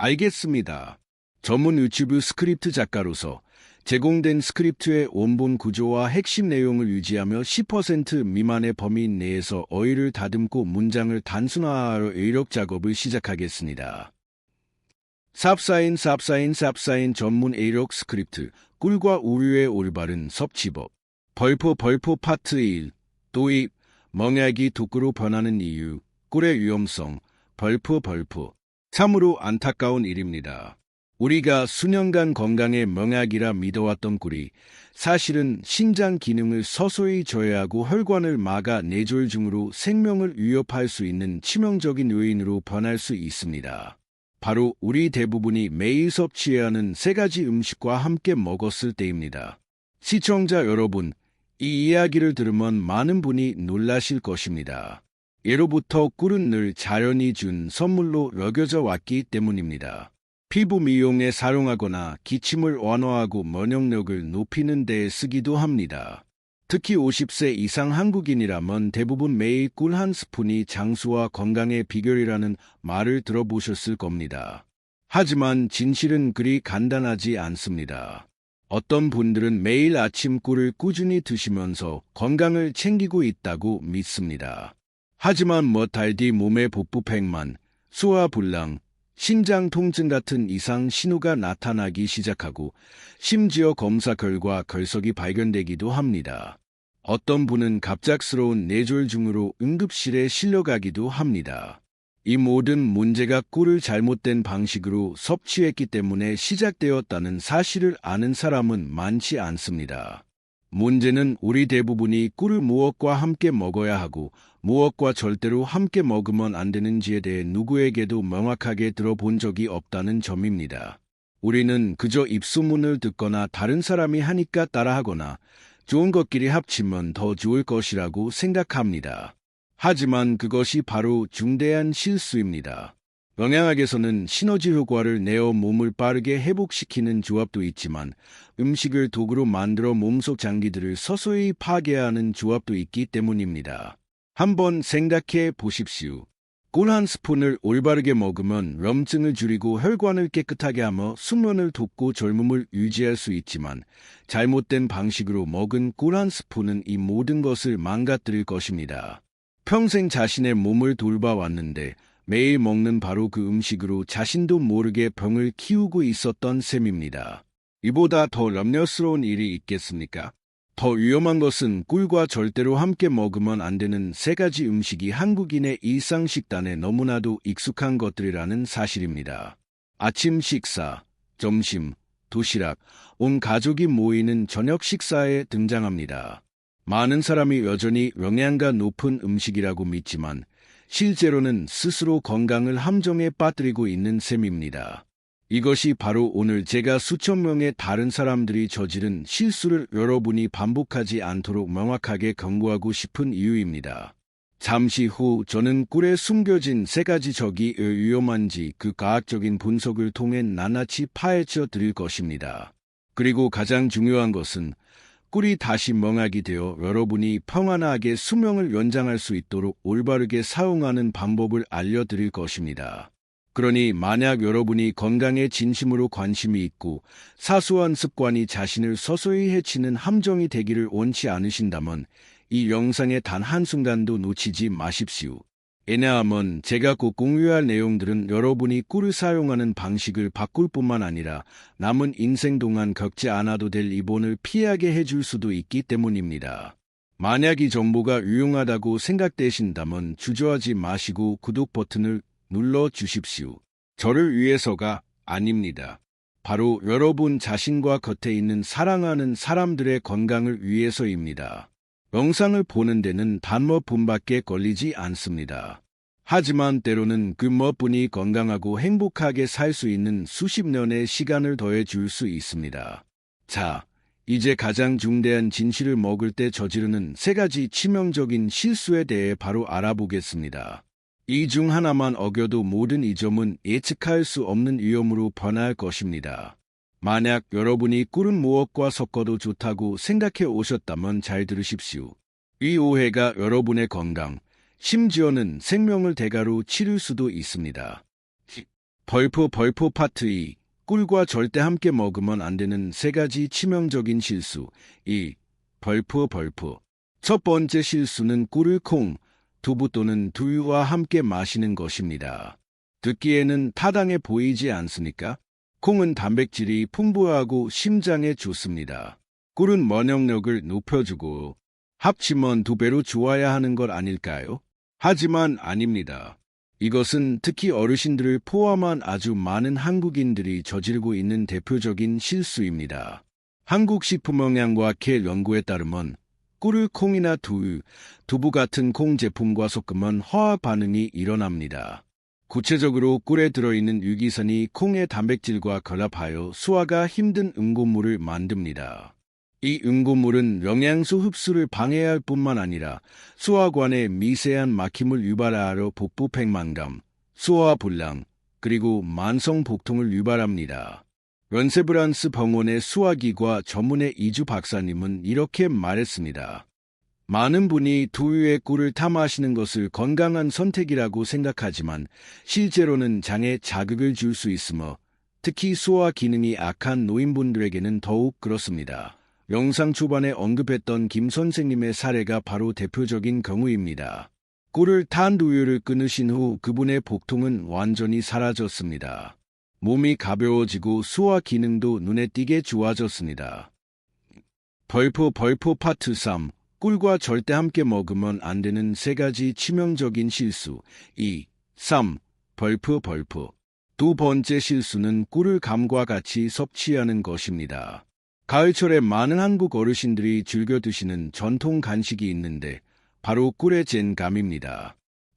알겠습니다. 전문 유튜브 스크립트 작가로서 제공된 스크립트의 원본 구조와 핵심 내용을 유지하며 10% 미만의 범위 내에서 어휘를 다듬고 문장을 단순화하러 이력 작업을 시작하겠습니다. 삽사인 전문 이력 스크립트, 꿀과 우유의 올바른 섭취법. 벌포 파트 1. 도입, 멍약이 독으로 변하는 이유, 꿀의 위험성, 벌포. 참으로 안타까운 일입니다. 우리가 수년간 건강에 멍약이라 믿어왔던 꿀이 사실은 신장 기능을 서서히 저해하고 혈관을 막아 뇌졸중으로 생명을 위협할 수 있는 치명적인 요인으로 변할 수 있습니다. 바로 우리 대부분이 매일 섭취해야 하는 세 가지 음식과 함께 먹었을 때입니다. 시청자 여러분, 이 이야기를 들으면 많은 분이 놀라실 것입니다. 예로부터 꿀은 늘 자연이 준 선물로 여겨져 왔기 때문입니다. 피부 미용에 사용하거나 기침을 완화하고 면역력을 높이는 데 쓰기도 합니다. 특히 50세 이상 한국인이라면 대부분 매일 꿀 한 스푼이 장수와 건강의 비결이라는 말을 들어보셨을 겁니다. 하지만 진실은 그리 간단하지 않습니다. 어떤 분들은 매일 아침 꿀을 꾸준히 드시면서 건강을 챙기고 있다고 믿습니다. 하지만 달디 몸의 복부팽만, 소화불량, 심장 통증 같은 이상 신호가 나타나기 시작하고 심지어 검사 결과 결석이 발견되기도 합니다. 어떤 분은 갑작스러운 뇌졸중으로 응급실에 실려가기도 합니다. 이 모든 문제가 꿀을 잘못된 방식으로 섭취했기 때문에 시작되었다는 사실을 아는 사람은 많지 않습니다. 문제는 우리 대부분이 꿀을 무엇과 함께 먹어야 하고 무엇과 절대로 함께 먹으면 안 되는지에 대해 누구에게도 명확하게 들어본 적이 없다는 점입니다. 우리는 그저 입소문을 듣거나 다른 사람이 하니까 따라하거나 좋은 것끼리 합치면 더 좋을 것이라고 생각합니다. 하지만 그것이 바로 중대한 실수입니다. 영양학에서는 시너지 효과를 내어 몸을 빠르게 회복시키는 조합도 있지만 음식을 도구로 만들어 몸속 장기들을 서서히 파괴하는 조합도 있기 때문입니다. 한번 생각해 보십시오. 꿀 한 스푼을 올바르게 먹으면 염증을 줄이고 혈관을 깨끗하게 하며 수면을 돕고 젊음을 유지할 수 있지만 잘못된 방식으로 먹은 꿀 한 스푼은 이 모든 것을 망가뜨릴 것입니다. 평생 자신의 몸을 돌봐왔는데 매일 먹는 바로 그 음식으로 자신도 모르게 병을 키우고 있었던 셈입니다. 이보다 더 염려스러운 일이 있겠습니까? 더 위험한 것은 꿀과 절대로 함께 먹으면 안 되는 세 가지 음식이 한국인의 일상 식단에 너무나도 익숙한 것들이라는 사실입니다. 아침 식사, 점심, 도시락, 온 가족이 모이는 저녁 식사에 등장합니다. 많은 사람이 여전히 영양가 높은 음식이라고 믿지만 실제로는 스스로 건강을 함정에 빠뜨리고 있는 셈입니다. 이것이 바로 오늘 제가 수천 명의 다른 사람들이 저지른 실수를 여러분이 반복하지 않도록 명확하게 경고하고 싶은 이유입니다. 잠시 후 저는 꿀에 숨겨진 세 가지 적이 왜 위험한지 그 과학적인 분석을 통해 낱낱이 파헤쳐 드릴 것입니다. 그리고 가장 중요한 것은 꿀이 다시 멍하게 되어 여러분이 평안하게 수명을 연장할 수 있도록 올바르게 사용하는 방법을 알려드릴 것입니다. 그러니 만약 여러분이 건강에 진심으로 관심이 있고 사소한 습관이 자신을 서서히 해치는 함정이 되기를 원치 않으신다면 이 영상의 단 한순간도 놓치지 마십시오. 왜냐하면 제가 곧 공유할 내용들은 여러분이 꿀을 사용하는 방식을 바꿀 뿐만 아니라 남은 인생 동안 겪지 않아도 될 입원을 피하게 해줄 수도 있기 때문입니다. 만약 이 정보가 유용하다고 생각되신다면 주저하지 마시고 구독 버튼을 눌러주십시오. 저를 위해서가 아닙니다. 바로 여러분 자신과 곁에 있는 사랑하는 사람들의 건강을 위해서입니다. 영상을 보는 데는 단 몇 분밖에 걸리지 않습니다. 하지만 때로는 그 몇 분이 건강하고 행복하게 살 수 있는 수십 년의 시간을 더해 줄 수 있습니다. 자, 이제 가장 중대한 진실을 먹을 때 저지르는 세 가지 치명적인 실수에 대해 바로 알아보겠습니다. 이 중 하나만 어겨도 모든 이 점은 예측할 수 없는 위험으로 변할 것입니다. 만약 여러분이 꿀은 무엇과 섞어도 좋다고 생각해 오셨다면 잘 들으십시오. 이 오해가 여러분의 건강, 심지어는 생명을 대가로 치를 수도 있습니다. 벌포 파트 2. 꿀과 절대 함께 먹으면 안 되는 세 가지 치명적인 실수. 1. 벌포. 첫 번째 실수는 꿀을 콩, 두부 또는 두유와 함께 마시는 것입니다. 듣기에는 타당해 보이지 않습니까? 콩은 단백질이 풍부하고 심장에 좋습니다. 꿀은 면역력을 높여주고 합치면 2배로 좋아야 하는 것 아닐까요? 하지만 아닙니다. 이것은 특히 어르신들을 포함한 아주 많은 한국인들이 저지르고 있는 대표적인 실수입니다. 한국식품영양과학회 연구에 따르면 꿀을 콩이나 두유, 두부 같은 콩 제품과 섞으면 화학 반응이 일어납니다. 구체적으로 꿀에 들어있는 유기산이 콩의 단백질과 결합하여 소화가 힘든 응고물을 만듭니다. 이 응고물은 영양소 흡수를 방해할 뿐만 아니라 소화관에 미세한 막힘을 유발하여 복부 팽만감, 소화불량, 그리고 만성 복통을 유발합니다. 런세브란스 병원의 소화기과 전문의 이주 박사님은 이렇게 말했습니다. 많은 분이 두유에 꿀을 타 마시는 것을 건강한 선택이라고 생각하지만 실제로는 장에 자극을 줄 수 있으며 특히 소화 기능이 악한 노인분들에게는 더욱 그렇습니다. 영상 초반에 언급했던 김 선생님의 사례가 바로 대표적인 경우입니다. 꿀을 탄 두유를 끊으신 후 그분의 복통은 완전히 사라졌습니다. 몸이 가벼워지고 소화 기능도 눈에 띄게 좋아졌습니다. 벌포 파트 3. 꿀과 절대 함께 먹으면 안 되는 세 가지 치명적인 실수. 2. 3. 벌포. 두 번째 실수는 꿀을 감과 같이 섭취하는 것입니다. 가을철에 많은 한국 어르신들이 즐겨 드시는 전통 간식이 있는데 바로 꿀에 잰 감입니다.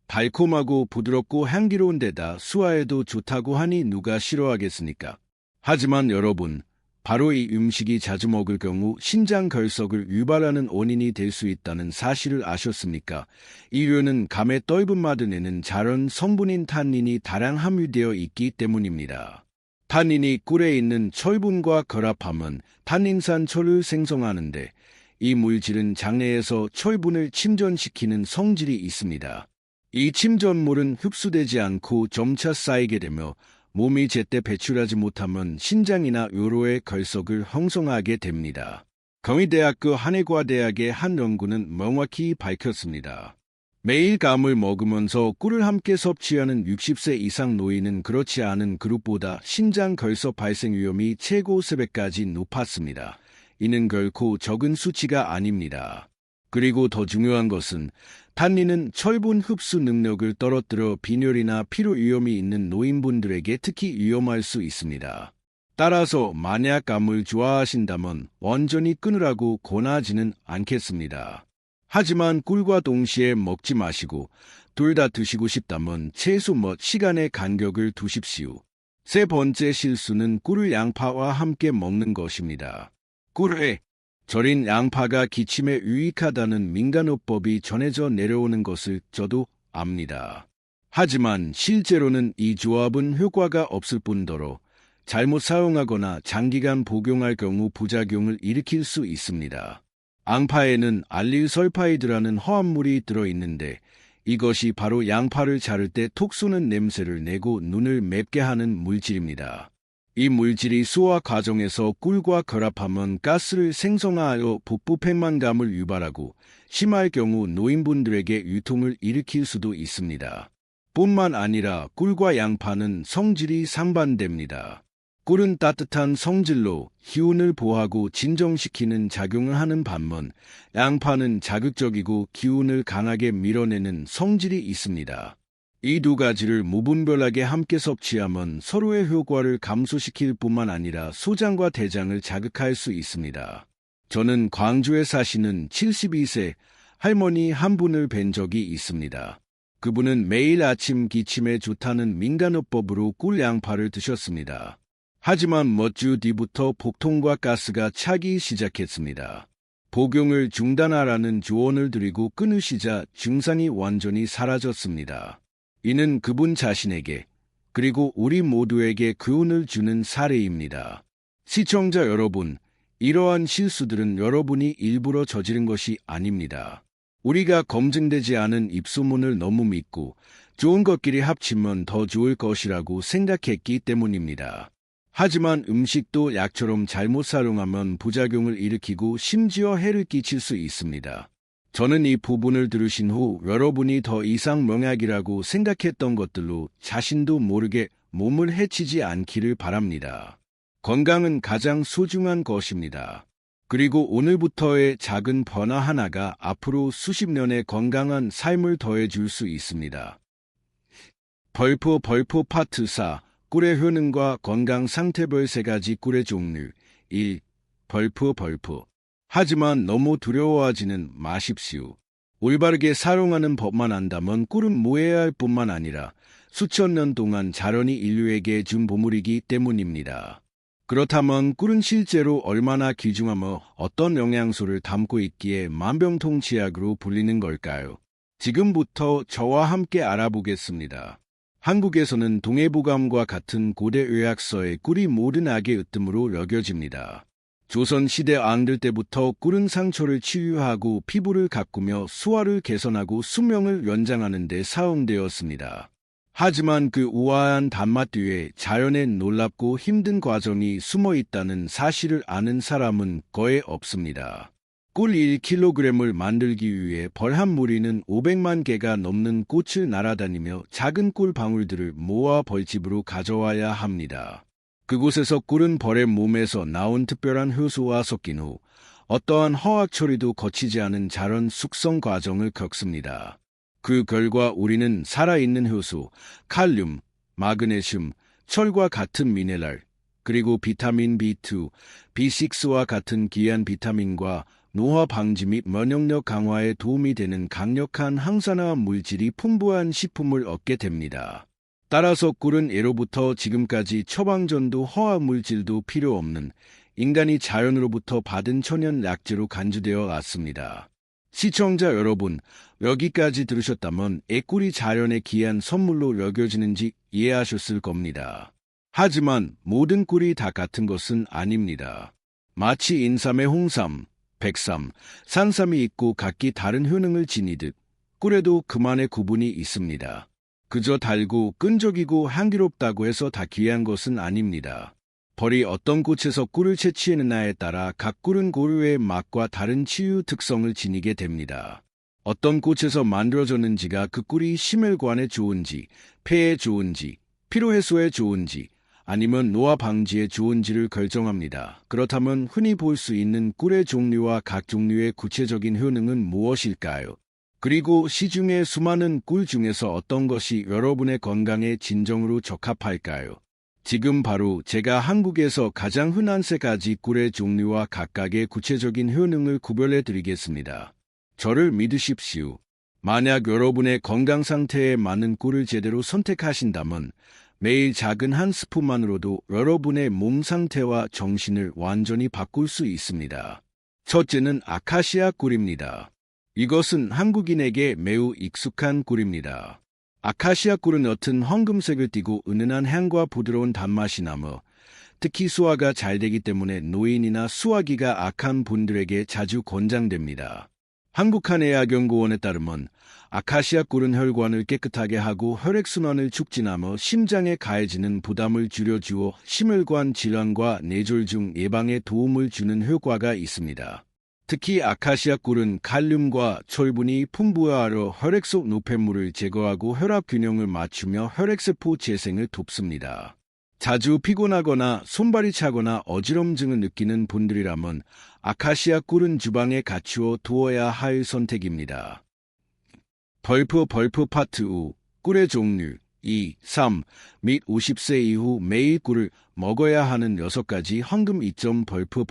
달콤하고 부드럽고 향기로운 데다 소화에도 좋다고 하니 누가 싫어하겠습니까? 하지만 여러분, 바로 이 음식이 자주 먹을 경우 신장 결석을 유발하는 원인이 될 수 있다는 사실을 아셨습니까? 이유는 감의 떫은 맛을 내는 자연 성분인 탄닌이 다량 함유되어 있기 때문입니다. 탄닌이 꿀에 있는 철분과 결합하면 탄닌산 철을 생성하는데 이 물질은 장내에서 철분을 침전시키는 성질이 있습니다. 이 침전물은 흡수되지 않고 점차 쌓이게 되며 몸이 제때 배출하지 못하면 신장이나 요로의 결석을 형성하게 됩니다. 경희대학교 한의과대학의 한 연구는 명확히 밝혔습니다. 매일 감을 먹으면서 꿀을 함께 섭취하는 60세 이상 노인은 그렇지 않은 그룹보다 신장 결석 발생 위험이 최고 3배까지 높았습니다. 이는 결코 적은 수치가 아닙니다. 그리고 더 중요한 것은 탄닌은 철분 흡수 능력을 떨어뜨려 빈혈이나 피로 위험이 있는 노인분들에게 특히 위험할 수 있습니다. 따라서 만약 감을 좋아하신다면 완전히 끊으라고 권하지는 않겠습니다. 하지만 꿀과 동시에 먹지 마시고 둘 다 드시고 싶다면 최소 몇 시간의 간격을 두십시오. 세 번째 실수는 꿀을 양파와 함께 먹는 것입니다. 꿀에 절인 양파가 기침에 유익하다는 민간요법이 전해져 내려오는 것을 저도 압니다. 하지만 실제로는 이 조합은 효과가 없을 뿐더러 잘못 사용하거나 장기간 복용할 경우 부작용을 일으킬 수 있습니다. 양파에는 알릴설파이드라는 화합물이 들어있는데 이것이 바로 양파를 자를 때 톡 쏘는 냄새를 내고 눈을 맵게 하는 물질입니다. 이 물질이 소화 과정에서 꿀과 결합하면 가스를 생성하여 복부 팽만감을 유발하고 심할 경우 노인분들에게 유통을 일으킬 수도 있습니다. 뿐만 아니라 꿀과 양파는 성질이 상반됩니다. 꿀은 따뜻한 성질로 기운을 보하고 진정시키는 작용을 하는 반면 양파는 자극적이고 기운을 강하게 밀어내는 성질이 있습니다. 이 두 가지를 무분별하게 함께 섭취하면 서로의 효과를 감소시킬 뿐만 아니라 소장과 대장을 자극할 수 있습니다. 저는 광주에 사시는 72세 할머니 한 분을 뵌 적이 있습니다. 그분은 매일 아침 기침에 좋다는 민간요법으로 꿀 양파를 드셨습니다. 하지만 몇 주 뒤부터 복통과 가스가 차기 시작했습니다. 복용을 중단하라는 조언을 드리고 끊으시자 증상이 완전히 사라졌습니다. 이는 그분 자신에게 그리고 우리 모두에게 교훈을 주는 사례입니다. 시청자 여러분, 이러한 실수들은 여러분이 일부러 저지른 것이 아닙니다. 우리가 검증되지 않은 입소문을 너무 믿고 좋은 것끼리 합치면 더 좋을 것이라고 생각했기 때문입니다. 하지만 음식도 약처럼 잘못 사용하면 부작용을 일으키고 심지어 해를 끼칠 수 있습니다. 저는 이 부분을 들으신 후 여러분이 더 이상 명약이라고 생각했던 것들로 자신도 모르게 몸을 해치지 않기를 바랍니다. 건강은 가장 소중한 것입니다. 그리고 오늘부터의 작은 변화 하나가 앞으로 수십 년의 건강한 삶을 더해줄 수 있습니다. 벌프 파트 4. 꿀의 효능과 건강 상태별 3가지 꿀의 종류. 1. 벌프. 하지만 너무 두려워하지는 마십시오. 올바르게 사용하는 법만 안다면 꿀은 무해할 뿐만 아니라 수천 년 동안 자연이 인류에게 준 보물이기 때문입니다. 그렇다면 꿀은 실제로 얼마나 귀중하며 어떤 영양소를 담고 있기에 만병통치약으로 불리는 걸까요? 지금부터 저와 함께 알아보겠습니다. 한국에서는 동해부감과 같은 고대 의학서에 꿀이 모든 악의 으뜸으로 여겨집니다. 조선시대 왕들 때부터 꿀은 상처를 치유하고 피부를 가꾸며 소화를 개선하고 수명을 연장하는 데 사용되었습니다. 하지만 그 우아한 단맛 뒤에 자연의 놀랍고 힘든 과정이 숨어 있다는 사실을 아는 사람은 거의 없습니다. 꿀 1kg을 만들기 위해 벌 한 무리는 500만 개가 넘는 꽃을 날아다니며 작은 꿀 방울들을 모아 벌집으로 가져와야 합니다. 그곳에서 꿀은 벌의 몸에서 나온 특별한 효소와 섞인 후 어떠한 화학 처리도 거치지 않은 자연 숙성 과정을 겪습니다. 그 결과 우리는 살아있는 효소, 칼륨, 마그네슘, 철과 같은 미네랄, 그리고 비타민 B2, B6와 같은 귀한 비타민과 노화 방지 및 면역력 강화에 도움이 되는 강력한 항산화 물질이 풍부한 식품을 얻게 됩니다. 따라서 꿀은 예로부터 지금까지 처방전도 화학 물질도 필요 없는 인간이 자연으로부터 받은 천연 약재로 간주되어 왔습니다. 시청자 여러분, 여기까지 들으셨다면 꿀이 자연의 귀한 선물로 여겨지는지 이해하셨을 겁니다. 하지만 모든 꿀이 다 같은 것은 아닙니다. 마치 인삼에 홍삼, 백삼, 산삼이 있고 각기 다른 효능을 지니듯 꿀에도 그만의 구분이 있습니다. 그저 달고 끈적이고 향기롭다고 해서 다 귀한 것은 아닙니다. 벌이 어떤 꽃에서 꿀을 채취했느냐에 따라 각 꿀은 고유의 맛과 다른 치유 특성을 지니게 됩니다. 어떤 꽃에서 만들어졌는지가 그 꿀이 심혈관에 좋은지, 폐에 좋은지, 피로해소에 좋은지, 아니면 노화 방지에 좋은지를 결정합니다. 그렇다면 흔히 볼 수 있는 꿀의 종류와 각 종류의 구체적인 효능은 무엇일까요? 그리고 시중의 수많은 꿀 중에서 어떤 것이 여러분의 건강에 진정으로 적합할까요? 지금 바로 제가 한국에서 가장 흔한 3가지 꿀의 종류와 각각의 구체적인 효능을 구별해 드리겠습니다. 저를 믿으십시오. 만약 여러분의 건강 상태에 맞는 꿀을 제대로 선택하신다면 매일 작은 한 스푼만으로도 여러분의 몸 상태와 정신을 완전히 바꿀 수 있습니다. 첫째는 아카시아 꿀입니다. 이것은 한국인에게 매우 익숙한 꿀입니다. 아카시아 꿀은 옅은 황금색을 띠고 은은한 향과 부드러운 단맛이 나며 특히 소화가 잘 되기 때문에 노인이나 소화기가 악한 분들에게 자주 권장됩니다. 한국한의학연구원에 따르면 아카시아 꿀은 혈관을 깨끗하게 하고 혈액순환을 촉진하며 심장에 가해지는 부담을 줄여주어 심혈관 질환과 뇌졸중 예방에 도움을 주는 효과가 있습니다. 특히 아카시아 꿀은 칼륨과 철분이 풍부하여 혈액 속 노폐물을 제거하고 혈압 균형을 맞추며 혈액세포 재생을 돕습니다. 자주 피곤하거나 손발이 차거나 어지럼증을 느끼는 분들이라면 아카시아 꿀은 주방에 갖추어 두어야 할 선택입니다. 벌프 파트 5. 꿀의 종류 2, 3 및 50세 이후 매일 꿀을 먹어야 하는 6가지 황금 이점 벌프.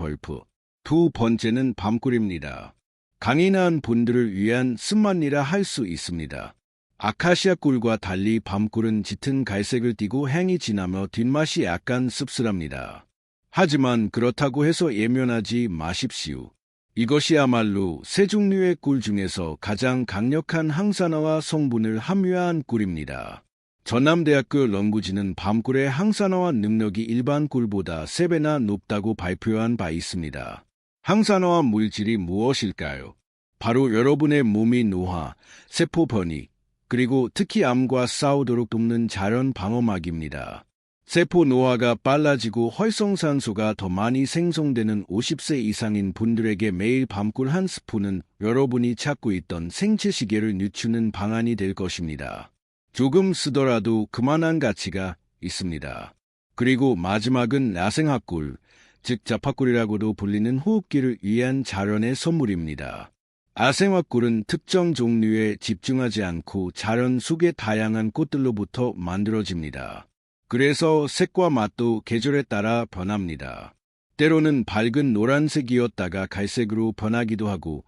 두 번째는 밤꿀입니다. 강인한 분들을 위한 쓴맛이라 할 수 있습니다. 아카시아 꿀과 달리 밤꿀은 짙은 갈색을 띠고 향이 진하며 뒷맛이 약간 씁쓸합니다. 하지만 그렇다고 해서 예면하지 마십시오. 이것이야말로 3종류의 꿀 중에서 가장 강력한 항산화와 성분을 함유한 꿀입니다. 전남대학교 연구진은 밤꿀의 항산화와 능력이 일반 꿀보다 3배나 높다고 발표한 바 있습니다. 항산화와 물질이 무엇일까요? 바로 여러분의 몸이 노화, 세포 변이, 그리고 특히 암과 싸우도록 돕는 자연 방어막입니다. 세포 노화가 빨라지고 활성산소가 더 많이 생성되는 50세 이상인 분들에게 매일 밤꿀 한 스푼은 여러분이 찾고 있던 생체 시계를 늦추는 방안이 될 것입니다. 조금 쓰더라도 그만한 가치가 있습니다. 그리고 마지막은 야생화꿀, 즉 자파꿀이라고도 불리는 호흡기를 위한 자연의 선물입니다. 야생화꿀은 특정 종류에 집중하지 않고 자연 속의 다양한 꽃들로부터 만들어집니다. 그래서 색과 맛도 계절에 따라 변합니다. 때로는 밝은 노란색이었다가 갈색으로 변하기도 하고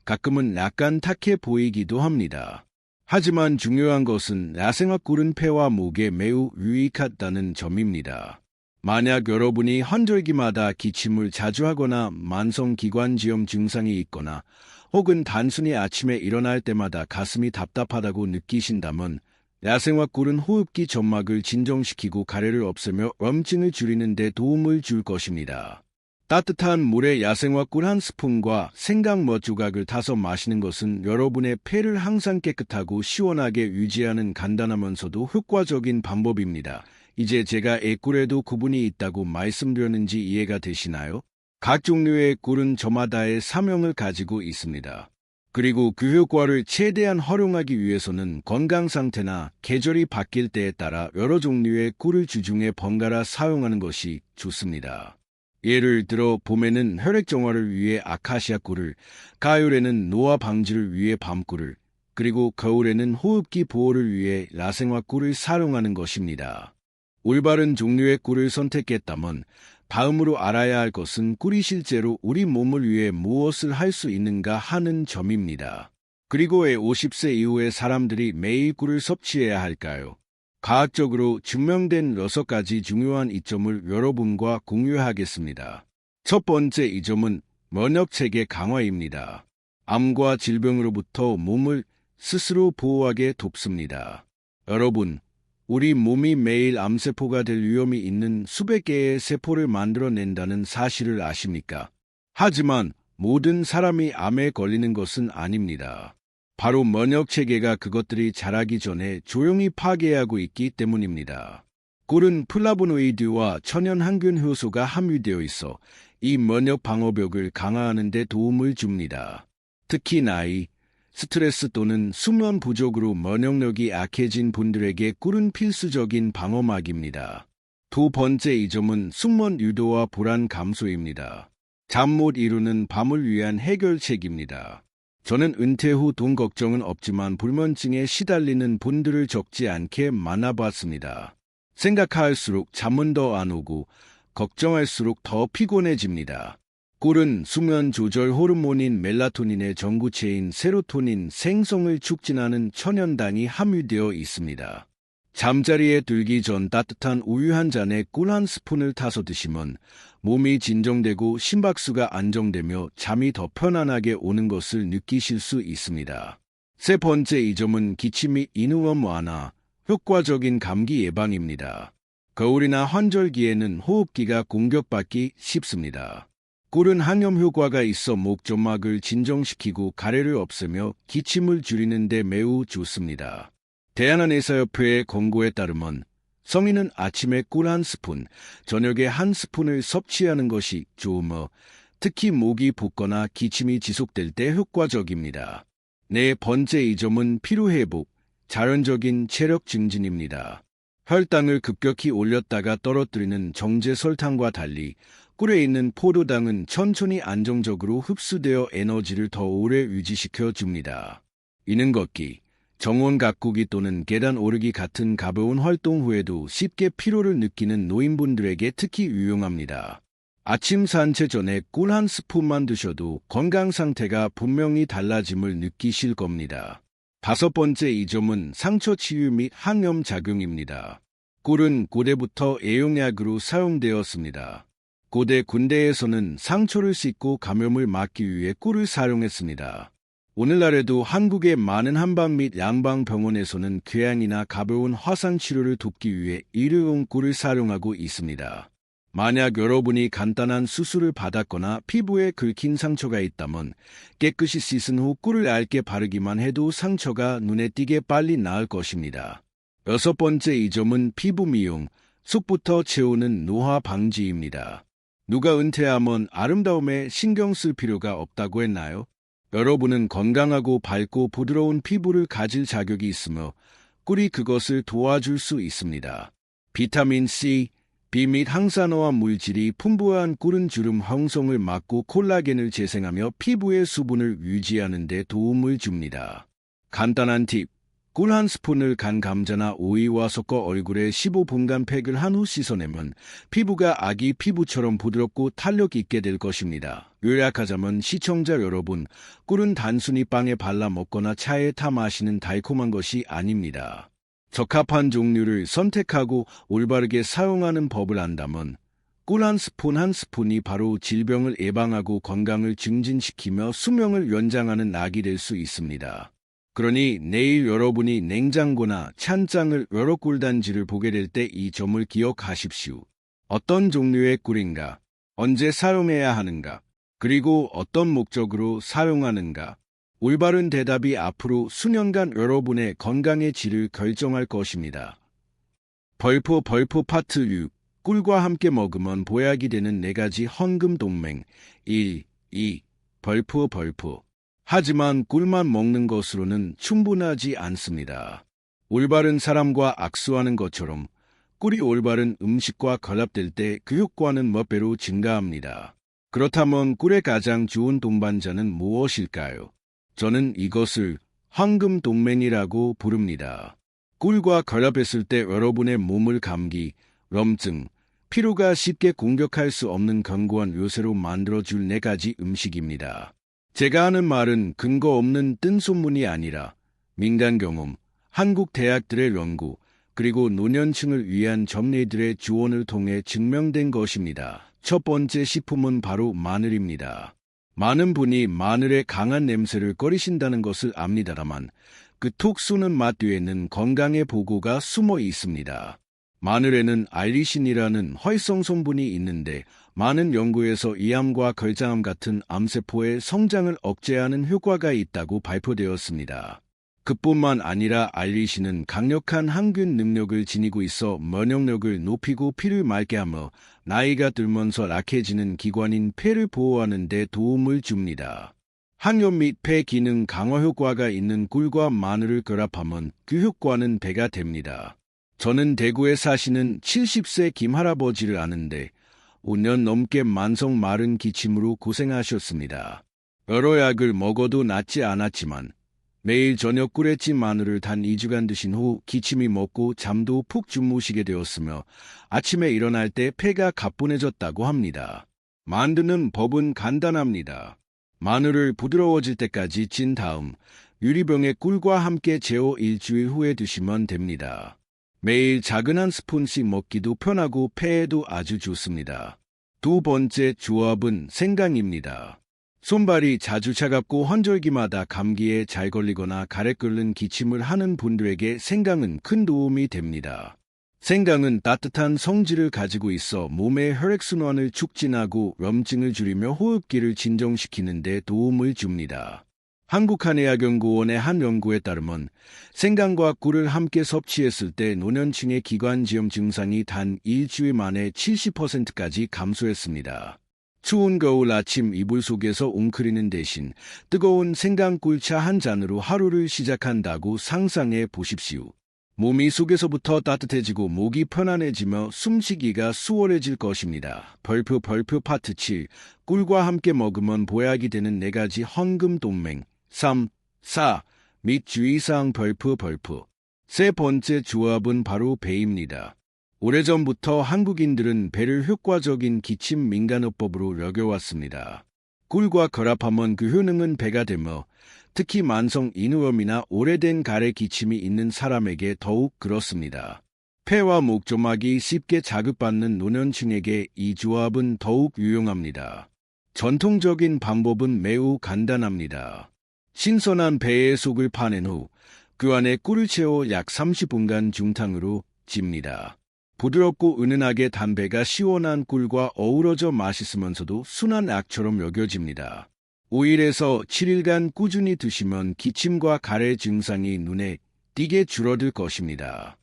가끔은 약간 탁해 보이기도 합니다. 하지만 중요한 것은 야생화꿀은 폐와 목에 매우 유익하다는 점입니다. 만약 여러분이 환절기마다 기침을 자주 하거나 만성기관지염 증상이 있거나 혹은 단순히 아침에 일어날 때마다 가슴이 답답하다고 느끼신다면 야생화꿀은 호흡기 점막을 진정시키고 가래를 없애며 염증을 줄이는 데 도움을 줄 것입니다. 따뜻한 물에 야생화꿀 한 스푼과 생강 몇 조각을 타서 마시는 것은 여러분의 폐를 항상 깨끗하고 시원하게 유지하는 간단하면서도 효과적인 방법입니다. 이제 제가 애꿀에도 구분이 있다고 말씀드렸는지 이해가 되시나요? 각 종류의 꿀은 저마다의 사명을 가지고 있습니다. 그리고 그 효과를 최대한 활용하기 위해서는 건강 상태나 계절이 바뀔 때에 따라 여러 종류의 꿀을 주중에 번갈아 사용하는 것이 좋습니다. 예를 들어 봄에는 혈액 정화를 위해 아카시아 꿀을, 가을에는 노화 방지를 위해 밤꿀을, 그리고 겨울에는 호흡기 보호를 위해 야생화 꿀을 사용하는 것입니다. 올바른 종류의 꿀을 선택했다면 다음으로 알아야 할 것은 꿀이 실제로 우리 몸을 위해 무엇을 할 수 있는가 하는 점입니다. 그리고 왜 50세 이후의 사람들이 매일 꿀을 섭취해야 할까요? 과학적으로 증명된 6가지 중요한 이점을 여러분과 공유하겠습니다. 첫 번째 이점은 면역체계 강화입니다. 암과 질병으로부터 몸을 스스로 보호하게 돕습니다. 여러분, 우리 몸이 매일 암세포가 될 위험이 있는 수백 개의 세포를 만들어낸다는 사실을 아십니까? 하지만 모든 사람이 암에 걸리는 것은 아닙니다. 바로 면역체계가 그것들이 자라기 전에 조용히 파괴하고 있기 때문입니다. 꿀은 플라보노이드와 천연 항균 효소가 함유되어 있어 이 면역 방어벽을 강화하는 데 도움을 줍니다. 특히 나이, 스트레스 또는 수면 부족으로 면역력이 약해진 분들에게 꿀은 필수적인 방어막입니다. 두 번째 이점은 숙면 유도와 불안 감소입니다. 잠 못 이루는 밤을 위한 해결책입니다. 저는 은퇴 후 돈 걱정은 없지만 불면증에 시달리는 분들을 적지 않게 만나봤습니다. 생각할수록 잠은 더 안 오고 걱정할수록 더 피곤해집니다. 꿀은 수면 조절 호르몬인 멜라토닌의 전구체인 세로토닌 생성을 촉진하는 천연당이 함유되어 있습니다. 잠자리에 들기 전 따뜻한 우유 한 잔에 꿀 한 스푼을 타서 드시면 몸이 진정되고 심박수가 안정되며 잠이 더 편안하게 오는 것을 느끼실 수 있습니다. 세 번째 이점은 기침 및 인후염 완화, 효과적인 감기 예방입니다. 겨울이나 환절기에는 호흡기가 공격받기 쉽습니다. 꿀은 항염 효과가 있어 목 점막을 진정시키고 가래를 없애며 기침을 줄이는 데 매우 좋습니다. 대한의사협회의 권고에 따르면 성인은 아침에 꿀 한 스푼, 저녁에 한 스푼을 섭취하는 것이 좋으며 특히 목이 붓거나 기침이 지속될 때 효과적입니다. 네 번째 이점은 피로회복, 자연적인 체력 증진입니다. 혈당을 급격히 올렸다가 떨어뜨리는 정제 설탕과 달리 꿀에 있는 포도당은 천천히 안정적으로 흡수되어 에너지를 더 오래 유지시켜 줍니다. 이는 걷기, 정원 가꾸기 또는 계단 오르기 같은 가벼운 활동 후에도 쉽게 피로를 느끼는 노인분들에게 특히 유용합니다. 아침 산책 전에 꿀 한 스푼만 드셔도 건강 상태가 분명히 달라짐을 느끼실 겁니다. 다섯 번째 이점은 상처 치유 및 항염 작용입니다. 꿀은 고대부터 애용약으로 사용되었습니다. 고대 군대에서는 상처를 씻고 감염을 막기 위해 꿀을 사용했습니다. 오늘날에도 한국의 많은 한방 및 양방 병원에서는 궤양이나 가벼운 화상 치료를 돕기 위해 일회용 꿀을 사용하고 있습니다. 만약 여러분이 간단한 수술을 받았거나 피부에 긁힌 상처가 있다면 깨끗이 씻은 후 꿀을 얇게 바르기만 해도 상처가 눈에 띄게 빨리 나을 것입니다. 6번째 이 점은 피부 미용, 속부터 채우는 노화 방지입니다. 누가 은퇴하면 아름다움에 신경 쓸 필요가 없다고 했나요? 여러분은 건강하고 밝고 부드러운 피부를 가질 자격이 있으며 꿀이 그것을 도와줄 수 있습니다. 비타민 C, B 및 항산화와 물질이 풍부한 꿀은 주름 형성을 막고 콜라겐을 재생하며 피부의 수분을 유지하는 데 도움을 줍니다. 간단한 팁. 꿀 한 스푼을 간 감자나 오이와 섞어 얼굴에 15분간 팩을 한 후 씻어내면 피부가 아기 피부처럼 부드럽고 탄력 있게 될 것입니다. 요약하자면 시청자 여러분, 꿀은 단순히 빵에 발라 먹거나 차에 타 마시는 달콤한 것이 아닙니다. 적합한 종류를 선택하고 올바르게 사용하는 법을 안다면 꿀 한 스푼이 바로 질병을 예방하고 건강을 증진시키며 수명을 연장하는 낙이 될 수 있습니다. 그러니 내일 여러분이 냉장고나 찬장을 여러 꿀단지를 보게 될 때 이 점을 기억하십시오. 어떤 종류의 꿀인가? 언제 사용해야 하는가? 그리고 어떤 목적으로 사용하는가? 올바른 대답이 앞으로 수년간 여러분의 건강의 질을 결정할 것입니다. 벌포 파트 6. 꿀과 함께 먹으면 보약이 되는 4가지 헌금 동맹. 1. 2. 벌포. 하지만 꿀만 먹는 것으로는 충분하지 않습니다. 올바른 사람과 악수하는 것처럼 꿀이 올바른 음식과 결합될 때 그 효과는 몇 배로 증가합니다. 그렇다면 꿀의 가장 좋은 동반자는 무엇일까요? 저는 이것을 황금 동맹이라고 부릅니다. 꿀과 결합했을 때 여러분의 몸을 감기, 염증, 피로가 쉽게 공격할 수 없는 견고한 요새로 만들어줄 4가지 음식입니다. 제가 하는 말은 근거 없는 뜬소문이 아니라 민간 경험, 한국 대학들의 연구, 그리고 노년층을 위한 전례들의 조언을 통해 증명된 것입니다. 첫 번째 식품은 바로 마늘입니다. 많은 분이 마늘의 강한 냄새를 꺼리신다는 것을 압니다만 그 톡 쏘는 맛 뒤에는 건강의 보고가 숨어 있습니다. 마늘에는 알리신이라는 활성 성분이 있는데 많은 연구에서 이암과 결장암 같은 암세포의 성장을 억제하는 효과가 있다고 발표되었습니다. 그뿐만 아니라 알리신은 강력한 항균 능력을 지니고 있어 면역력을 높이고 피를 맑게 하며 나이가 들면서 약해지는 기관인 폐를 보호하는 데 도움을 줍니다. 항염 및 폐 기능 강화 효과가 있는 꿀과 마늘을 결합하면 그 효과는 배가 됩니다. 저는 대구에 사시는 70세 김할아버지를 아는데 5년 넘게 만성 마른 기침으로 고생하셨습니다. 여러 약을 먹어도 낫지 않았지만 매일 저녁 꿀에찐 마늘을 단 2주간 드신 후 기침이 멎고 잠도 푹 주무시게 되었으며 아침에 일어날 때 폐가 가뿐해졌다고 합니다. 만드는 법은 간단합니다. 마늘을 부드러워질 때까지 찐 다음 유리병에 꿀과 함께 재워 일주일 후에 드시면 됩니다. 매일 작은 한 스푼씩 먹기도 편하고 폐에도 아주 좋습니다. 두 번째 조합은 생강입니다. 손발이 자주 차갑고 환절기마다 감기에 잘 걸리거나 가래 끓는 기침을 하는 분들에게 생강은 큰 도움이 됩니다. 생강은 따뜻한 성질을 가지고 있어 몸의 혈액순환을 촉진하고 염증을 줄이며 호흡기를 진정시키는 데 도움을 줍니다. 한국한의학연구원의 한 연구에 따르면 생강과 꿀을 함께 섭취했을 때 노년층의 기관지염 증상이 단 일주일 만에 70%까지 감소했습니다. 추운 겨울 아침 이불 속에서 웅크리는 대신 뜨거운 생강꿀차 한 잔으로 하루를 시작한다고 상상해 보십시오. 몸이 속에서부터 따뜻해지고 목이 편안해지며 숨쉬기가 수월해질 것입니다. 벌표 파트 7. 꿀과 함께 먹으면 보약이 되는 4가지 헌금 동맹. 3, 4. 및 주의사항 벌프. 세 번째 조합은 바로 배입니다. 오래전부터 한국인들은 배를 효과적인 기침 민간요법으로 여겨왔습니다. 꿀과 결합하면 그 효능은 배가 되며 특히 만성 인후염이나 오래된 가래 기침이 있는 사람에게 더욱 그렇습니다. 폐와 목조막이 쉽게 자극받는 노년층에게 이 조합은 더욱 유용합니다. 전통적인 방법은 매우 간단합니다. 신선한 배의 속을 파낸 후 그 안에 꿀을 채워 약 30분간 중탕으로 찝니다. 부드럽고 은은하게 담배가 시원한 꿀과 어우러져 맛있으면서도 순한 약처럼 여겨집니다. 5일에서 7일간 꾸준히 드시면 기침과 가래 증상이 눈에 띄게 줄어들 것입니다.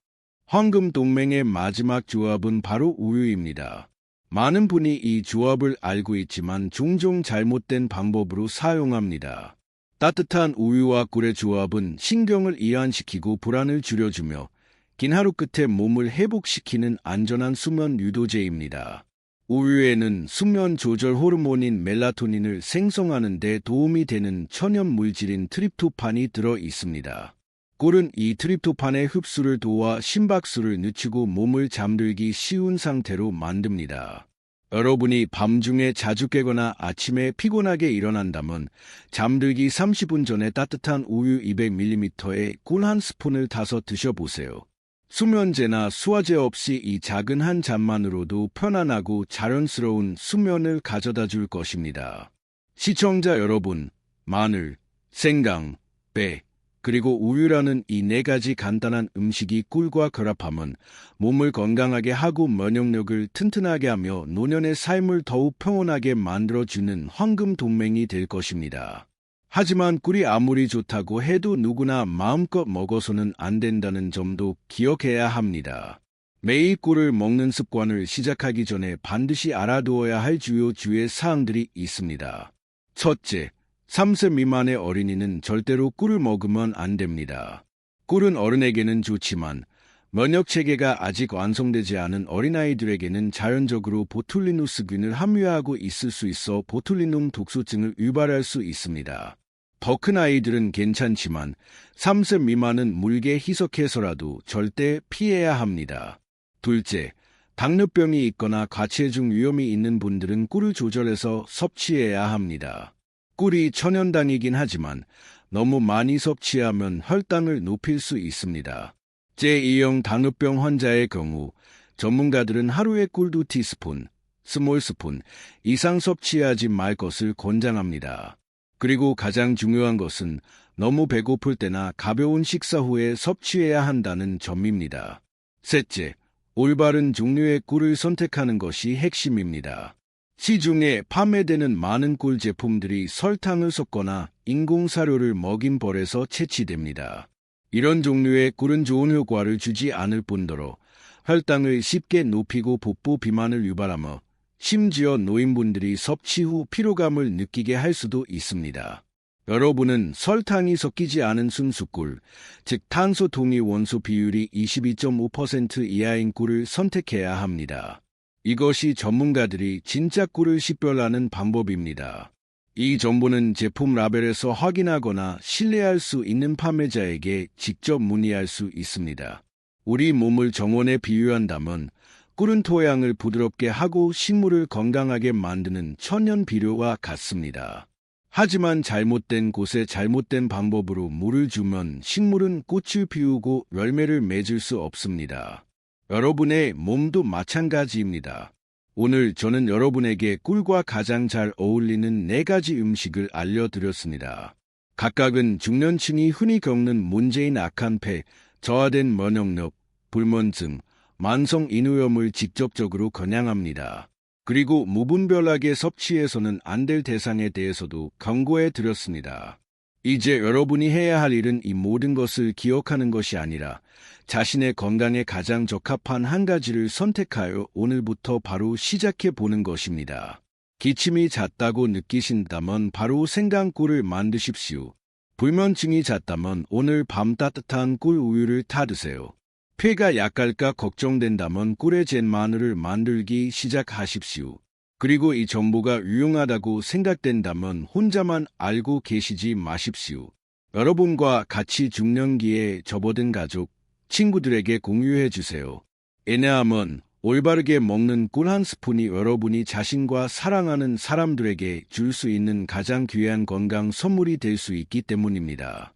황금동맹의 마지막 조합은 바로 우유입니다. 많은 분이 이 조합을 알고 있지만 종종 잘못된 방법으로 사용합니다. 따뜻한 우유와 꿀의 조합은 신경을 이완시키고 불안을 줄여주며 긴 하루 끝에 몸을 회복시키는 안전한 수면 유도제입니다. 우유에는 수면 조절 호르몬인 멜라토닌을 생성하는 데 도움이 되는 천연 물질인 트립토판이 들어 있습니다. 꿀은 이 트립토판의 흡수를 도와 심박수를 늦추고 몸을 잠들기 쉬운 상태로 만듭니다. 여러분이 밤중에 자주 깨거나 아침에 피곤하게 일어난다면 잠들기 30분 전에 따뜻한 우유 200ml에 꿀 한 스푼을 타서 드셔보세요. 수면제나 수화제 없이 이 작은 한 잔만으로도 편안하고 자연스러운 수면을 가져다 줄 것입니다. 시청자 여러분, 마늘, 생강, 배, 그리고 우유라는 이 4가지 간단한 음식이 꿀과 결합하면 몸을 건강하게 하고 면역력을 튼튼하게 하며 노년의 삶을 더욱 평온하게 만들어주는 황금 동맹이 될 것입니다. 하지만 꿀이 아무리 좋다고 해도 누구나 마음껏 먹어서는 안 된다는 점도 기억해야 합니다. 매일 꿀을 먹는 습관을 시작하기 전에 반드시 알아두어야 할 주요 주의 사항들이 있습니다. 첫째, 3세 미만의 어린이는 절대로 꿀을 먹으면 안 됩니다. 꿀은 어른에게는 좋지만 면역체계가 아직 완성되지 않은 어린아이들에게는 자연적으로 보툴리누스균을 함유하고 있을 수 있어 보툴리눔 독소증을 유발할 수 있습니다. 더 큰 아이들은 괜찮지만 3세 미만은 물게 희석해서라도 절대 피해야 합니다. 둘째, 당뇨병이 있거나 과체중 위험이 있는 분들은 꿀을 조절해서 섭취해야 합니다. 꿀이 천연당이긴 하지만 너무 많이 섭취하면 혈당을 높일 수 있습니다. 제2형 당뇨병 환자의 경우 전문가들은 하루에 꿀 2티스푼, 스몰스푼 이상 섭취하지 말 것을 권장합니다. 그리고 가장 중요한 것은 너무 배고플 때나 가벼운 식사 후에 섭취해야 한다는 점입니다. 셋째, 올바른 종류의 꿀을 선택하는 것이 핵심입니다. 시중에 판매되는 많은 꿀 제품들이 설탕을 섞거나 인공사료를 먹인 벌에서 채취됩니다. 이런 종류의 꿀은 좋은 효과를 주지 않을 뿐더러 혈당을 쉽게 높이고 복부 비만을 유발하며 심지어 노인분들이 섭취 후 피로감을 느끼게 할 수도 있습니다. 여러분은 설탕이 섞이지 않은 순수꿀, 즉 탄소 동위 원소 비율이 22.5% 이하인 꿀을 선택해야 합니다. 이것이 전문가들이 진짜 꿀을 식별하는 방법입니다. 이 정보는 제품 라벨에서 확인하거나 신뢰할 수 있는 판매자에게 직접 문의할 수 있습니다. 우리 몸을 정원에 비유한다면 꿀은 토양을 부드럽게 하고 식물을 건강하게 만드는 천연 비료와 같습니다. 하지만 잘못된 곳에 잘못된 방법으로 물을 주면 식물은 꽃을 피우고 열매를 맺을 수 없습니다. 여러분의 몸도 마찬가지입니다. 오늘 저는 여러분에게 꿀과 가장 잘 어울리는 4가지 음식을 알려드렸습니다. 각각은 중년층이 흔히 겪는 문제인 악한 폐, 저하된 면역력, 불면증, 만성 인후염을 직접적으로 겨냥합니다. 그리고 무분별하게 섭취해서는 안 될 대상에 대해서도 경고해 드렸습니다. 이제 여러분이 해야 할 일은 이 모든 것을 기억하는 것이 아니라 자신의 건강에 가장 적합한 한 가지를 선택하여 오늘부터 바로 시작해 보는 것입니다. 기침이 잦다고 느끼신다면 바로 생강꿀을 만드십시오. 불면증이 잦다면 오늘 밤 따뜻한 꿀 우유를 타 드세요. 폐가 약할까 걱정된다면 꿀에 잰 마늘을 만들기 시작하십시오. 그리고 이 정보가 유용하다고 생각된다면 혼자만 알고 계시지 마십시오. 여러분과 같이 중년기에 접어든 가족, 친구들에게 공유해 주세요. 왜냐하면 올바르게 먹는 꿀 한 스푼이 여러분이 자신과 사랑하는 사람들에게 줄 수 있는 가장 귀한 건강 선물이 될 수 있기 때문입니다.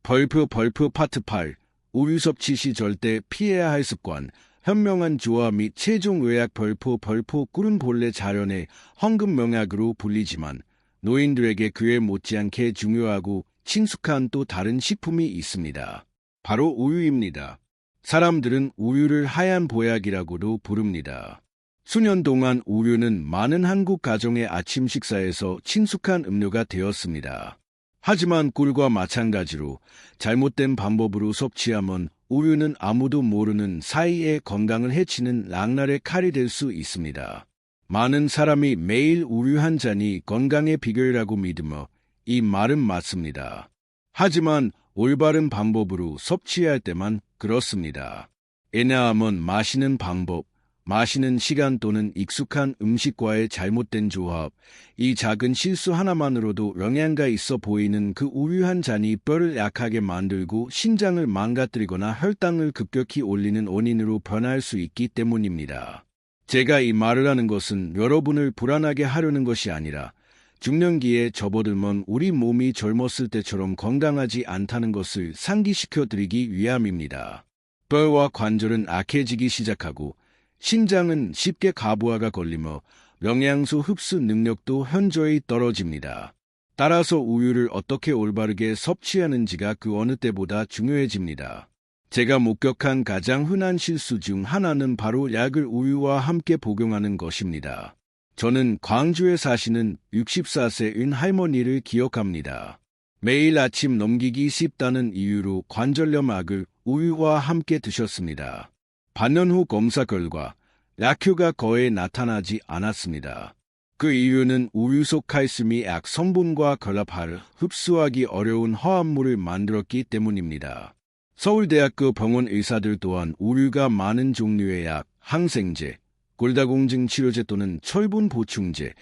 벌프 파트 8. 우유 섭취 시 절대 피해야 할 습관. 현명한 조화 및 최종 요약. 벌포 꿀은 본래 자연의 황금 명약으로 불리지만 노인들에게 그에 못지않게 중요하고 친숙한 또 다른 식품이 있습니다. 바로 우유입니다. 사람들은 우유를 하얀 보약이라고도 부릅니다. 수년 동안 우유는 많은 한국 가정의 아침 식사에서 친숙한 음료가 되었습니다. 하지만 꿀과 마찬가지로 잘못된 방법으로 섭취하면 우유는 아무도 모르는 사이에 건강을 해치는 악랄의 칼이 될 수 있습니다. 많은 사람이 매일 우유 한 잔이 건강의 비결이라고 믿으며 이 말은 맞습니다. 하지만 올바른 방법으로 섭취할 때만 그렇습니다. 왜냐하면 마시는 방법, 마시는 시간 또는 익숙한 음식과의 잘못된 조합, 이 작은 실수 하나만으로도 영양가 있어 보이는 그 우유 한 잔이 뼈를 약하게 만들고 신장을 망가뜨리거나 혈당을 급격히 올리는 원인으로 변할 수 있기 때문입니다. 제가 이 말을 하는 것은 여러분을 불안하게 하려는 것이 아니라 중년기에 접어들면 우리 몸이 젊었을 때처럼 건강하지 않다는 것을 상기시켜 드리기 위함입니다. 뼈와 관절은 악해지기 시작하고 신장은 쉽게 가부하가 걸리며 영양소 흡수 능력도 현저히 떨어집니다. 따라서 우유를 어떻게 올바르게 섭취하는지가 그 어느 때보다 중요해집니다. 제가 목격한 가장 흔한 실수 중 하나는 바로 약을 우유와 함께 복용하는 것입니다. 저는 광주에 사시는 64세인 할머니를 기억합니다. 매일 아침 넘기기 쉽다는 이유로 관절염 약을 우유와 함께 드셨습니다. 반년 후 검사 결과 약효가 거의 나타나지 않았습니다. 그 이유는 우유 속 칼슘이 약 성분과 결합하여 흡수하기 어려운 화합물을 만들었기 때문입니다. 서울대학교 병원 의사들 또한 우유가 많은 종류의 약, 항생제, 골다공증 치료제 또는 철분 보충제의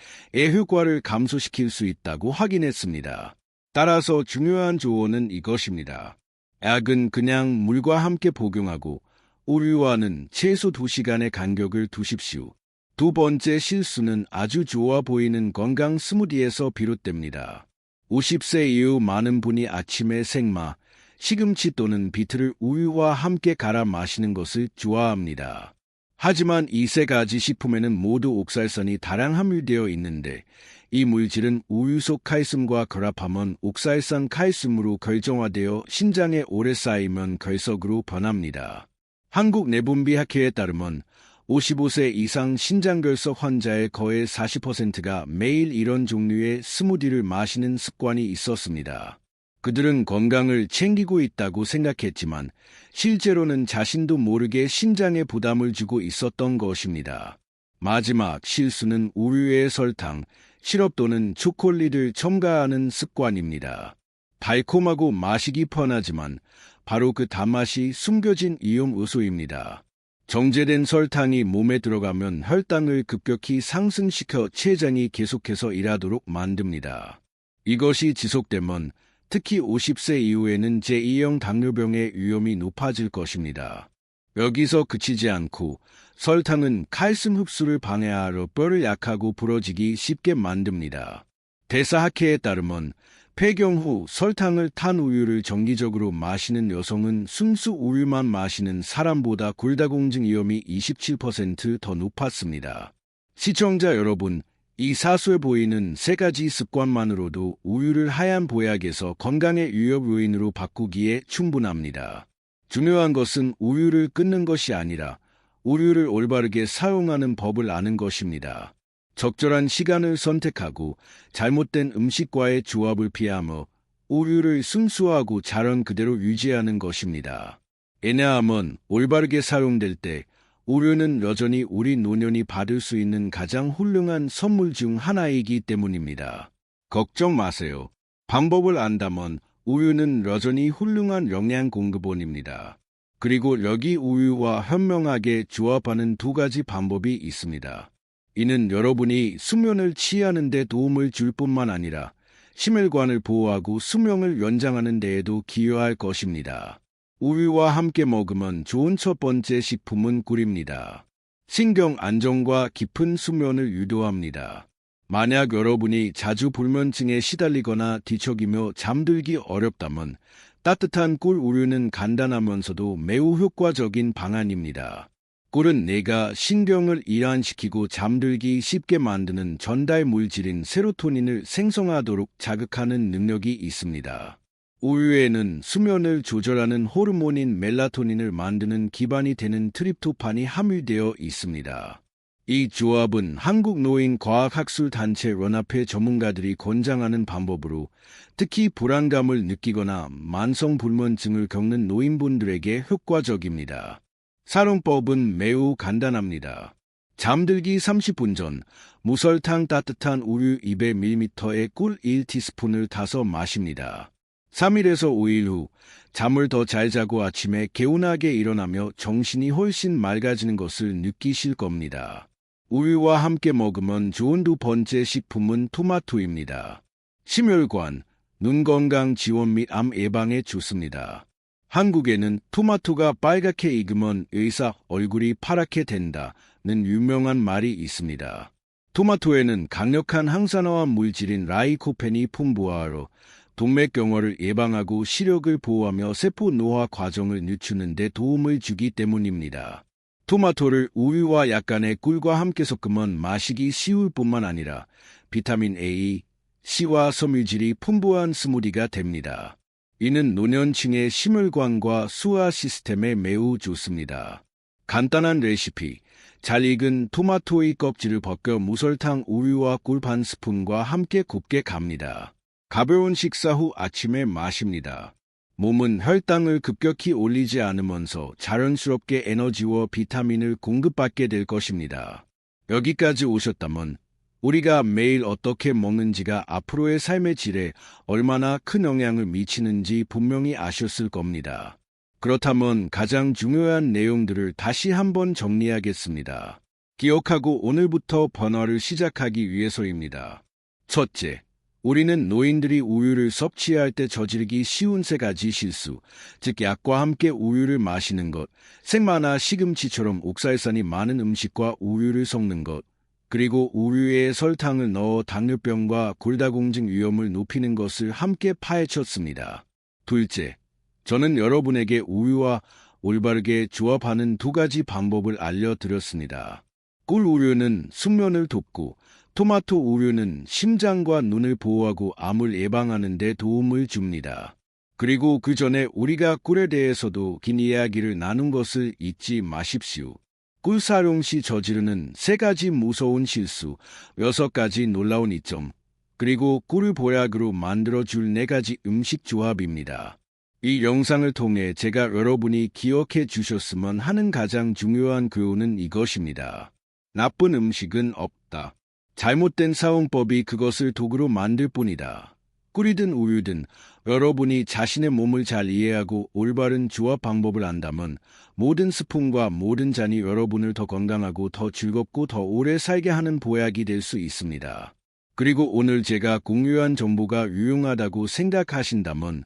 효과를 감소시킬 수 있다고 확인했습니다. 따라서 중요한 조언은 이것입니다. 약은 그냥 물과 함께 복용하고 우유와는 최소 2시간의 간격을 두십시오. 두 번째 실수는 아주 좋아 보이는 건강 스무디에서 비롯됩니다. 50세 이후 많은 분이 아침에 생마, 시금치 또는 비트를 우유와 함께 갈아 마시는 것을 좋아합니다. 하지만 이 세 가지 식품에는 모두 옥살산이 다량 함유되어 있는데 이 물질은 우유 속 칼슘과 결합하면 옥살산 칼슘으로 결정화되어 신장에 오래 쌓이면 결석으로 변합니다. 한국내분비학회에 따르면 55세 이상 신장결석 환자의 거의 40%가 매일 이런 종류의 스무디를 마시는 습관이 있었습니다. 그들은 건강을 챙기고 있다고 생각했지만 실제로는 자신도 모르게 신장에 부담을 주고 있었던 것입니다. 마지막 실수는 우유에 설탕, 시럽 또는 초콜릿을 첨가하는 습관입니다. 달콤하고 마시기 편하지만 바로 그 단맛이 숨겨진 위험 요소입니다. 정제된 설탕이 몸에 들어가면 혈당을 급격히 상승시켜 췌장이 계속해서 일하도록 만듭니다. 이것이 지속되면 특히 50세 이후에는 제2형 당뇨병의 위험이 높아질 것입니다. 여기서 그치지 않고 설탕은 칼슘 흡수를 방해하여 뼈를 약하고 부러지기 쉽게 만듭니다. 대사학회에 따르면 폐경 후 설탕을 탄 우유를 정기적으로 마시는 여성은 순수 우유만 마시는 사람보다 골다공증 위험이 27% 더 높았습니다. 시청자 여러분, 이 사소해 보이는 세 가지 습관만으로도 우유를 하얀 보약에서 건강의 위협 요인으로 바꾸기에 충분합니다. 중요한 것은 우유를 끊는 것이 아니라 우유를 올바르게 사용하는 법을 아는 것입니다. 적절한 시간을 선택하고 잘못된 음식과의 조합을 피하며 우유를 순수하고 자연 그대로 유지하는 것입니다. 왜냐하면 올바르게 사용될 때 우유는 여전히 우리 노년이 받을 수 있는 가장 훌륭한 선물 중 하나이기 때문입니다. 걱정 마세요. 방법을 안다면 우유는 여전히 훌륭한 영양 공급원입니다. 그리고 여기 우유와 현명하게 조합하는 두 가지 방법이 있습니다. 이는 여러분이 수면을 취하는 데 도움을 줄 뿐만 아니라 심혈관을 보호하고 수명을 연장하는 데에도 기여할 것입니다. 우유와 함께 먹으면 좋은 첫 번째 식품은 꿀입니다. 신경 안정과 깊은 수면을 유도합니다. 만약 여러분이 자주 불면증에 시달리거나 뒤척이며 잠들기 어렵다면 따뜻한 꿀 우유는 간단하면서도 매우 효과적인 방안입니다. 꿀은 뇌가 신경을 이완시키고 잠들기 쉽게 만드는 전달 물질인 세로토닌을 생성하도록 자극하는 능력이 있습니다. 우유에는 수면을 조절하는 호르몬인 멜라토닌을 만드는 기반이 되는 트립토판이 함유되어 있습니다. 이 조합은 한국노인과학학술단체 연합회 전문가들이 권장하는 방법으로 특히 불안감을 느끼거나 만성불면증을 겪는 노인분들에게 효과적입니다. 사용법은 매우 간단합니다. 잠들기 30분 전 무설탕 따뜻한 우유 200ml에 꿀 1티스푼을 타서 마십니다. 3일에서 5일 후 잠을 더 잘 자고 아침에 개운하게 일어나며 정신이 훨씬 맑아지는 것을 느끼실 겁니다. 우유와 함께 먹으면 좋은 두 번째 식품은 토마토입니다. 심혈관, 눈 건강 지원 및 암 예방에 좋습니다. 한국에는 토마토가 빨갛게 익으면 의사 얼굴이 파랗게 된다는 유명한 말이 있습니다. 토마토에는 강력한 항산화와 물질인 라이코펜이 풍부하여 동맥경화를 예방하고 시력을 보호하며 세포 노화 과정을 늦추는 데 도움을 주기 때문입니다. 토마토를 우유와 약간의 꿀과 함께 섞으면 마시기 쉬울 뿐만 아니라 비타민 A, C와 섬유질이 풍부한 스무디가 됩니다. 이는 노년층의 심혈관과 소화 시스템에 매우 좋습니다. 간단한 레시피, 잘 익은 토마토의 껍질을 벗겨 무설탕 우유와 꿀 반 스푼과 함께 곱게 갑니다. 가벼운 식사 후 아침에 마십니다. 몸은 혈당을 급격히 올리지 않으면서 자연스럽게 에너지와 비타민을 공급받게 될 것입니다. 여기까지 오셨다면 우리가 매일 어떻게 먹는지가 앞으로의 삶의 질에 얼마나 큰 영향을 미치는지 분명히 아셨을 겁니다. 그렇다면 가장 중요한 내용들을 다시 한번 정리하겠습니다. 기억하고 오늘부터 변화를 시작하기 위해서입니다. 첫째, 우리는 노인들이 우유를 섭취할 때 저지르기 쉬운 세 가지 실수, 즉 약과 함께 우유를 마시는 것, 생마나 시금치처럼 옥살산이 많은 음식과 우유를 섞는 것, 그리고 우유에 설탕을 넣어 당뇨병과 골다공증 위험을 높이는 것을 함께 파헤쳤습니다. 둘째, 저는 여러분에게 우유와 올바르게 조합하는 두 가지 방법을 알려드렸습니다. 꿀 우유는 숙면을 돕고 토마토 우유는 심장과 눈을 보호하고 암을 예방하는 데 도움을 줍니다. 그리고 그 전에 우리가 꿀에 대해서도 긴 이야기를 나눈 것을 잊지 마십시오. 꿀 사용 시 저지르는 세 가지 무서운 실수, 6가지 놀라운 이점, 그리고 꿀을 보약으로 만들어줄 4가지 음식 조합입니다. 이 영상을 통해 제가 여러분이 기억해 주셨으면 하는 가장 중요한 교훈은 이것입니다. 나쁜 음식은 없다. 잘못된 사용법이 그것을 도구로 만들 뿐이다. 꿀이든 우유든 여러분이 자신의 몸을 잘 이해하고 올바른 조합 방법을 안다면 모든 스푼과 모든 잔이 여러분을 더 건강하고 더 즐겁고 더 오래 살게 하는 보약이 될 수 있습니다. 그리고 오늘 제가 공유한 정보가 유용하다고 생각하신다면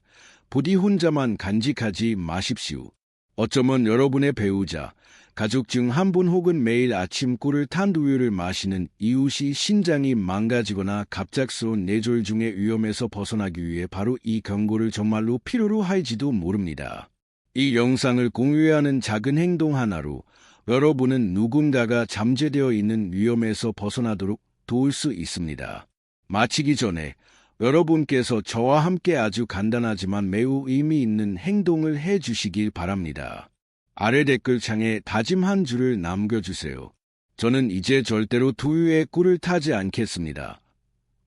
부디 혼자만 간직하지 마십시오. 어쩌면 여러분의 배우자, 가족 중 한 분 혹은 매일 아침 꿀을 탄 우유를 마시는 이웃이 신장이 망가지거나 갑작스러운 뇌졸 중의 위험에서 벗어나기 위해 바로 이 경고를 정말로 필요로 할지도 모릅니다. 이 영상을 공유하는 작은 행동 하나로 여러분은 누군가가 잠재되어 있는 위험에서 벗어나도록 도울 수 있습니다. 마치기 전에 여러분께서 저와 함께 아주 간단하지만 매우 의미 있는 행동을 해주시길 바랍니다. 아래 댓글창에 다짐 한 줄을 남겨주세요. 저는 이제 절대로 두유에 꿀을 타지 않겠습니다.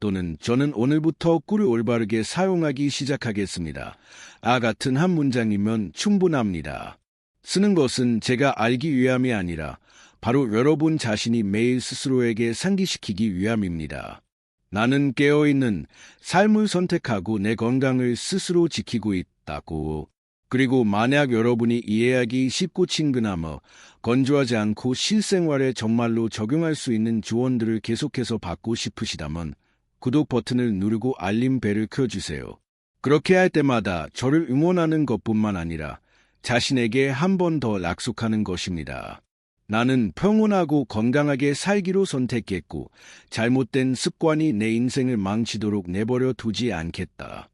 또는 저는 오늘부터 꿀을 올바르게 사용하기 시작하겠습니다. 같은 한 문장이면 충분합니다. 쓰는 것은 제가 알기 위함이 아니라 바로 여러분 자신이 매일 스스로에게 상기시키기 위함입니다. 나는 깨어있는 삶을 선택하고 내 건강을 스스로 지키고 있다고. 그리고 만약 여러분이 이해하기 쉽고 친근하며 건조하지 않고 실생활에 정말로 적용할 수 있는 조언들을 계속해서 받고 싶으시다면 구독 버튼을 누르고 알림 벨을 켜주세요. 그렇게 할 때마다 저를 응원하는 것뿐만 아니라 자신에게 한 번 더 약속하는 것입니다. 나는 평온하고 건강하게 살기로 선택했고 잘못된 습관이 내 인생을 망치도록 내버려 두지 않겠다.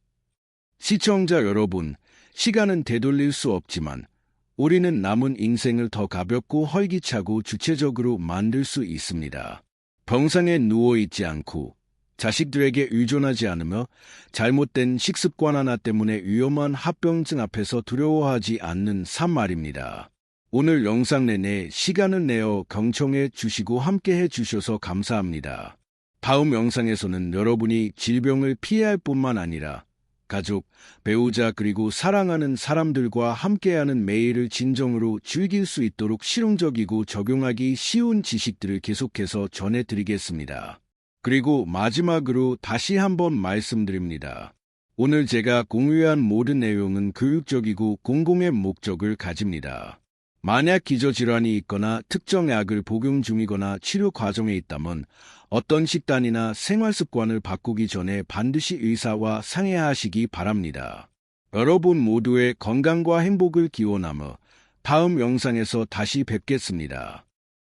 시청자 여러분, 시간은 되돌릴 수 없지만 우리는 남은 인생을 더 가볍고 활기차고 주체적으로 만들 수 있습니다. 병상에 누워있지 않고 자식들에게 의존하지 않으며 잘못된 식습관 하나 때문에 위험한 합병증 앞에서 두려워하지 않는 삶 말입니다. 오늘 영상 내내 시간을 내어 경청해 주시고 함께해 주셔서 감사합니다. 다음 영상에서는 여러분이 질병을 피해야 할 뿐만 아니라 가족, 배우자 그리고 사랑하는 사람들과 함께하는 매일을 진정으로 즐길 수 있도록 실용적이고 적용하기 쉬운 지식들을 계속해서 전해드리겠습니다. 그리고 마지막으로 다시 한번 말씀드립니다. 오늘 제가 공유한 모든 내용은 교육적이고 공공의 목적을 가집니다. 만약 기저질환이 있거나 특정 약을 복용 중이거나 치료 과정에 있다면 어떤 식단이나 생활습관을 바꾸기 전에 반드시 의사와 상의하시기 바랍니다. 여러분 모두의 건강과 행복을 기원하며 다음 영상에서 다시 뵙겠습니다.